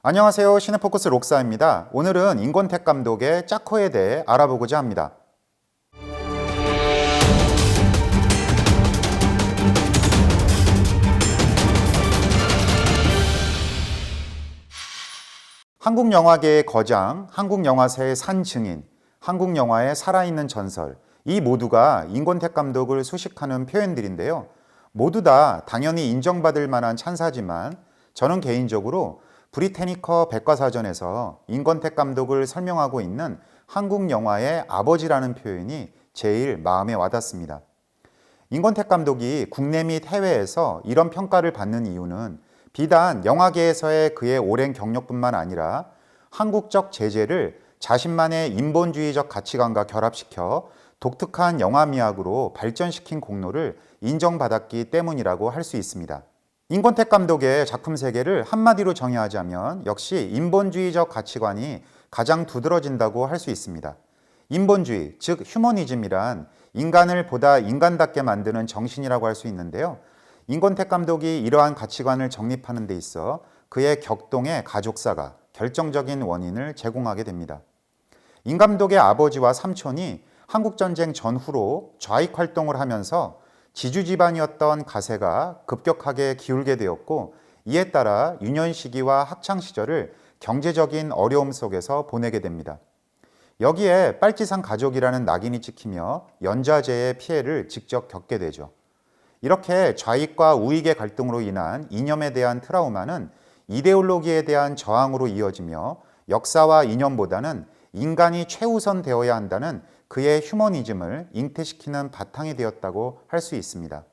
안녕하세요. 시네포커스 록사입니다. 오늘은 인권택 감독의 짜코에 대해 알아보고자 합니다. 한국 영화계의 거장, 한국 영화사의 산 증인, 한국 영화의 살아있는 전설, 이 모두가 인권택 감독을 수식하는 표현들인데요. 모두 다 당연히 인정받을 만한 찬사지만 저는 개인적으로 브리테니커 백과사전에서 인권택 감독을 설명하고 있는 한국 영화의 아버지라는 표현이 제일 마음에 와닿습니다. 인권택 감독이 국내 및 해외에서 이런 평가를 받는 이유는 비단 영화계에서의 그의 오랜 경력뿐만 아니라 한국적 재재를 자신만의 인본주의적 가치관과 결합시켜 독특한 영화 미학으로 발전시킨 공로를 인정받았기 때문이라고 할 수 있습니다. 인권택 감독의 작품 세계를 한마디로 정의하자면 역시 인본주의적 가치관이 가장 두드러진다고 할 수 있습니다. 인본주의, 즉 휴머니즘이란 인간을 보다 인간답게 만드는 정신이라고 할 수 있는데요. 인권택 감독이 이러한 가치관을 정립하는 데 있어 그의 격동의 가족사가 결정적인 원인을 제공하게 됩니다. 인 감독의 아버지와 삼촌이 한국전쟁 전후로 좌익 활동을 하면서 지주 집안이었던 가세가 급격하게 기울게 되었고, 이에 따라 유년 시기와 학창 시절을 경제적인 어려움 속에서 보내게 됩니다. 여기에 빨치산 가족이라는 낙인이 찍히며 연좌제의 피해를 직접 겪게 되죠. 이렇게 좌익과 우익의 갈등으로 인한 이념에 대한 트라우마는 이데올로기에 대한 저항으로 이어지며 역사와 이념보다는 인간이 최우선 되어야 한다는 그의 휴머니즘을 잉태시키는 바탕이 되었다고 할 수 있습니다.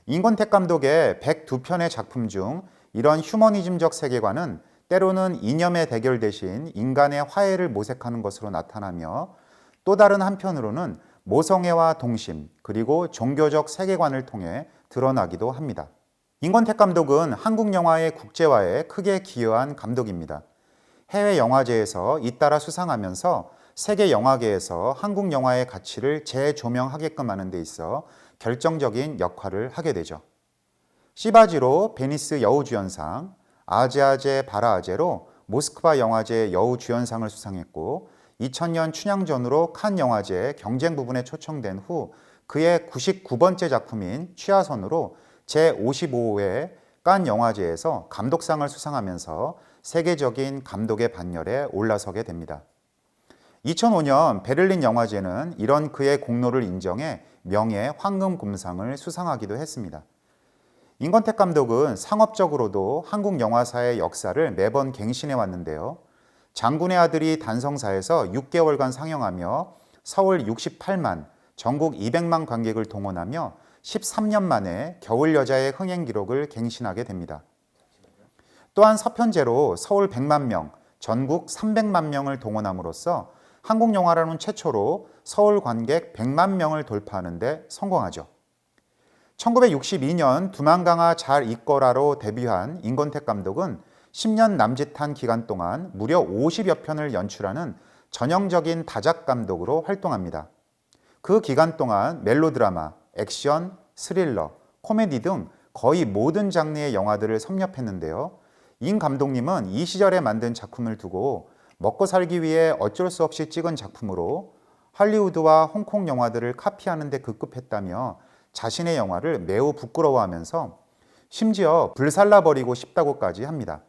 인권택 감독의 102편의 작품 중 이런 휴머니즘적 세계관은 때로는 이념의 대결 대신 인간의 화해를 모색하는 것으로 나타나며, 또 다른 한편으로는 모성애와 동심 그리고 종교적 세계관을 통해 드러나기도 합니다. 인권택 감독은 한국 영화의 국제화에 크게 기여한 감독입니다. 해외 영화제에서 잇따라 수상하면서 세계 영화계에서 한국 영화의 가치를 재조명하게끔 하는 데 있어 결정적인 역할을 하게 되죠. 시바지로 베니스 여우주연상, 아제아제 바라아제로 모스크바 영화제 여우주연상을 수상했고, 2000년 춘향전으로 칸 영화제 경쟁 부분에 초청된 후 그의 99번째 작품인 취하선으로 제55회 칸 영화제에서 감독상을 수상하면서 세계적인 감독의 반열에 올라서게 됩니다. 2005년 베를린 영화제는 이런 그의 공로를 인정해 명예 황금금상을 수상하기도 했습니다. 인권택 감독은 상업적으로도 한국 영화사의 역사를 매번 갱신해 왔는데요. 장군의 아들이 단성사에서 6개월간 상영하며 서울 68만, 전국 200만 관객을 동원하며 13년 만에 겨울여자의 흥행 기록을 갱신하게 됩니다. 또한 서편제로 서울 100만 명, 전국 300만 명을 동원함으로써 한국 영화라는 최초로 서울 관객 100만 명을 돌파하는 데 성공하죠. 1962년 두만강아 잘 있거라로 데뷔한 인권택 감독은 10년 남짓한 기간 동안 무려 50여 편을 연출하는 전형적인 다작 감독으로 활동합니다. 그 기간 동안 멜로드라마, 액션, 스릴러, 코미디 등 거의 모든 장르의 영화들을 섭렵했는데요. 인 감독님은 이 시절에 만든 작품을 두고 먹고 살기 위해 어쩔 수 없이 찍은 작품으로 할리우드와 홍콩 영화들을 카피하는 데 급급했다며 자신의 영화를 매우 부끄러워하면서 심지어 불살라버리고 싶다고까지 합니다.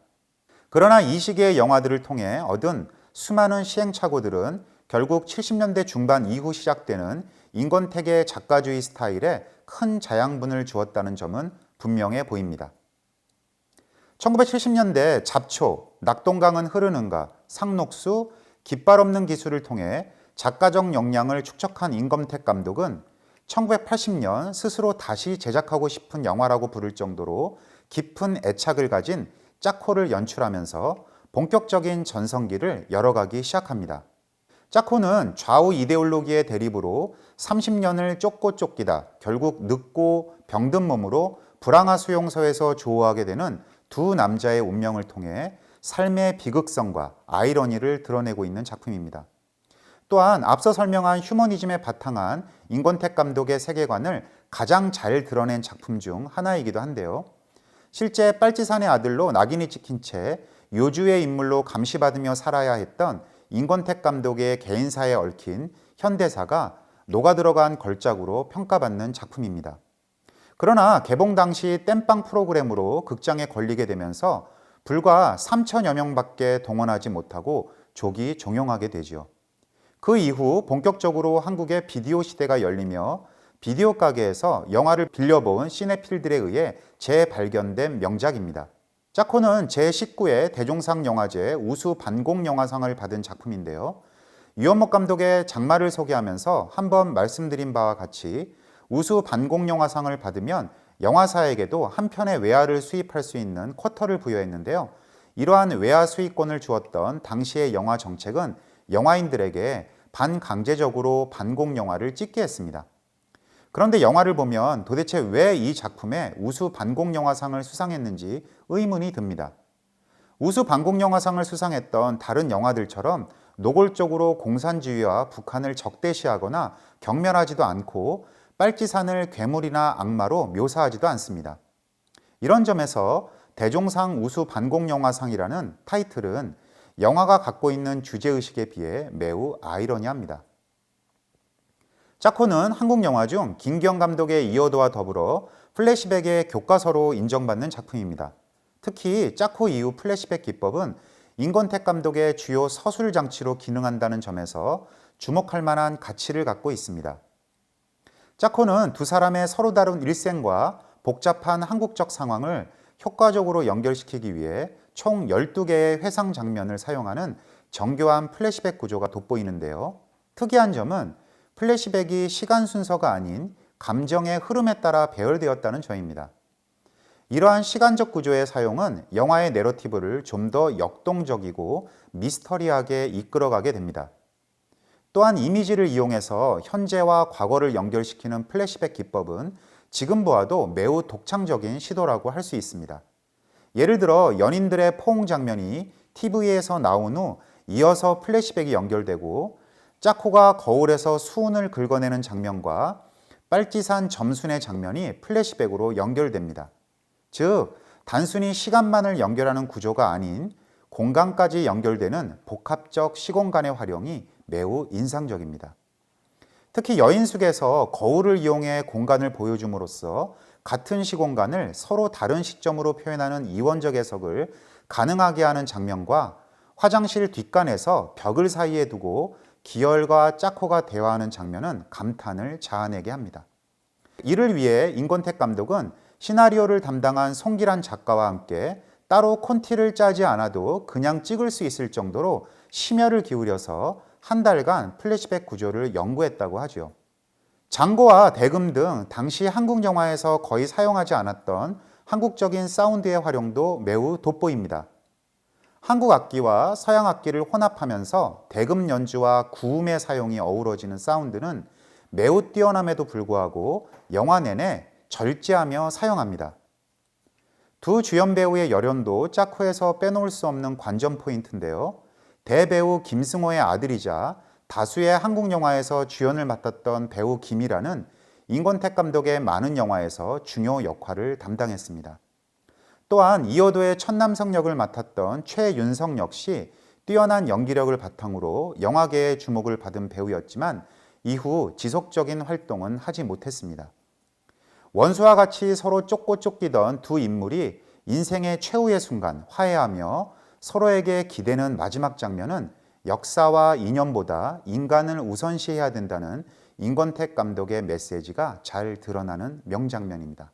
그러나 이 시기의 영화들을 통해 얻은 수많은 시행착오들은 결국 70년대 중반 이후 시작되는 인권택의 작가주의 스타일에 큰 자양분을 주었다는 점은 분명해 보입니다. 1970년대 잡초, 낙동강은 흐르는가, 상록수, 깃발 없는 기술을 통해 작가적 역량을 축적한 인권택 감독은 1980년 스스로 다시 제작하고 싶은 영화라고 부를 정도로 깊은 애착을 가진 짜코를 연출하면서 본격적인 전성기를 열어가기 시작합니다. 짜코는 좌우 이데올로기의 대립으로 30년을 쫓고 쫓기다 결국 늙고 병든 몸으로 불황화 수용소에서 조우하게 되는 두 남자의 운명을 통해 삶의 비극성과 아이러니를 드러내고 있는 작품입니다. 또한 앞서 설명한 휴머니즘에 바탕한 인권택 감독의 세계관을 가장 잘 드러낸 작품 중 하나이기도 한데요. 실제 빨치산의 아들로 낙인이 찍힌 채 요주의 인물로 감시받으며 살아야 했던 인권택 감독의 개인사에 얽힌 현대사가 녹아들어간 걸작으로 평가받는 작품입니다. 그러나 개봉 당시 땜빵 프로그램으로 극장에 걸리게 되면서 불과 3천여 명밖에 동원하지 못하고 조기 종영하게 되지요. 그 이후 본격적으로 한국의 비디오 시대가 열리며 비디오 가게에서 영화를 빌려본 시네필들에 의해 재발견된 명작입니다. 짜코는 제19회 대종상 영화제 우수 반공 영화상을 받은 작품인데요. 유현목 감독의 장마를 소개하면서 한번 말씀드린 바와 같이 우수 반공 영화상을 받으면 영화사에게도 한 편의 외화를 수입할 수 있는 쿼터를 부여했는데요. 이러한 외화 수입권을 주었던 당시의 영화 정책은 영화인들에게 반강제적으로 반공 영화를 찍게 했습니다. 그런데 영화를 보면 도대체 왜 이 작품에 우수 반공 영화상을 수상했는지 의문이 듭니다. 우수 반공 영화상을 수상했던 다른 영화들처럼 노골적으로 공산주의와 북한을 적대시하거나 경멸하지도 않고 빨치산을 괴물이나 악마로 묘사하지도 않습니다. 이런 점에서 대종상 우수 반공 영화상이라는 타이틀은 영화가 갖고 있는 주제의식에 비해 매우 아이러니합니다. 짜코는 한국 영화 중 김기영 감독의 이어도와 더불어 플래시백의 교과서로 인정받는 작품입니다. 특히 짜코 이후 플래시백 기법은 인권택 감독의 주요 서술 장치로 기능한다는 점에서 주목할 만한 가치를 갖고 있습니다. 짜코는 두 사람의 서로 다른 일생과 복잡한 한국적 상황을 효과적으로 연결시키기 위해 총 12개의 회상 장면을 사용하는 정교한 플래시백 구조가 돋보이는데요. 특이한 점은 플래시백이 시간 순서가 아닌 감정의 흐름에 따라 배열되었다는 점입니다. 이러한 시간적 구조의 사용은 영화의 내러티브를 좀 더 역동적이고 미스터리하게 이끌어가게 됩니다. 또한 이미지를 이용해서 현재와 과거를 연결시키는 플래시백 기법은 지금 보아도 매우 독창적인 시도라고 할 수 있습니다. 예를 들어 연인들의 포옹 장면이 TV에서 나온 후 이어서 플래시백이 연결되고 짜코가 거울에서 수은을 긁어내는 장면과 빨치산 점순의 장면이 플래시백으로 연결됩니다. 즉, 단순히 시간만을 연결하는 구조가 아닌 공간까지 연결되는 복합적 시공간의 활용이 매우 인상적입니다. 특히 여인숙에서 거울을 이용해 공간을 보여줌으로써 같은 시공간을 서로 다른 시점으로 표현하는 이원적 해석을 가능하게 하는 장면과 화장실 뒷간에서 벽을 사이에 두고 기열과 짜코가 대화하는 장면은 감탄을 자아내게 합니다. 이를 위해 인권택 감독은 시나리오를 담당한 송기란 작가와 함께 따로 콘티를 짜지 않아도 그냥 찍을 수 있을 정도로 심혈을 기울여서 한 달간 플래시백 구조를 연구했다고 하죠. 장고와 대금 등 당시 한국 영화에서 거의 사용하지 않았던 한국적인 사운드의 활용도 매우 돋보입니다. 한국 악기와 서양 악기를 혼합하면서 대금 연주와 구음의 사용이 어우러지는 사운드는 매우 뛰어남에도 불구하고 영화 내내 절제하며 사용합니다. 두 주연 배우의 열연도 짜코에서 빼놓을 수 없는 관전 포인트인데요. 대배우 김승호의 아들이자 다수의 한국 영화에서 주연을 맡았던 배우 김이라는 인권택 감독의 많은 영화에서 중요 역할을 담당했습니다. 또한 이어도의 천남성 역을 맡았던 최윤성 역시 뛰어난 연기력을 바탕으로 영화계의 주목을 받은 배우였지만 이후 지속적인 활동은 하지 못했습니다. 원수와 같이 서로 쫓고 쫓기던 두 인물이 인생의 최후의 순간 화해하며 서로에게 기대는 마지막 장면은 역사와 이념보다 인간을 우선시해야 된다는 인권택 감독의 메시지가 잘 드러나는 명장면입니다.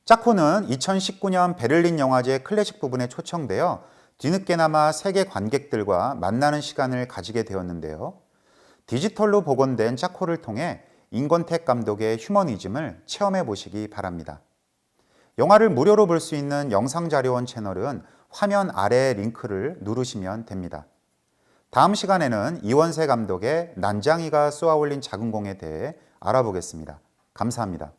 짜코는 2019년 베를린 영화제 클래식 부분에 초청되어 뒤늦게나마 세계 관객들과 만나는 시간을 가지게 되었는데요. 디지털로 복원된 짜코를 통해 인권택 감독의 휴머니즘을 체험해 보시기 바랍니다. 영화를 무료로 볼 수 있는 영상자료원 채널은 화면 아래 링크를 누르시면 됩니다. 다음 시간에는 이원세 감독의 난장이가 쏘아올린 작은 공에 대해 알아보겠습니다. 감사합니다.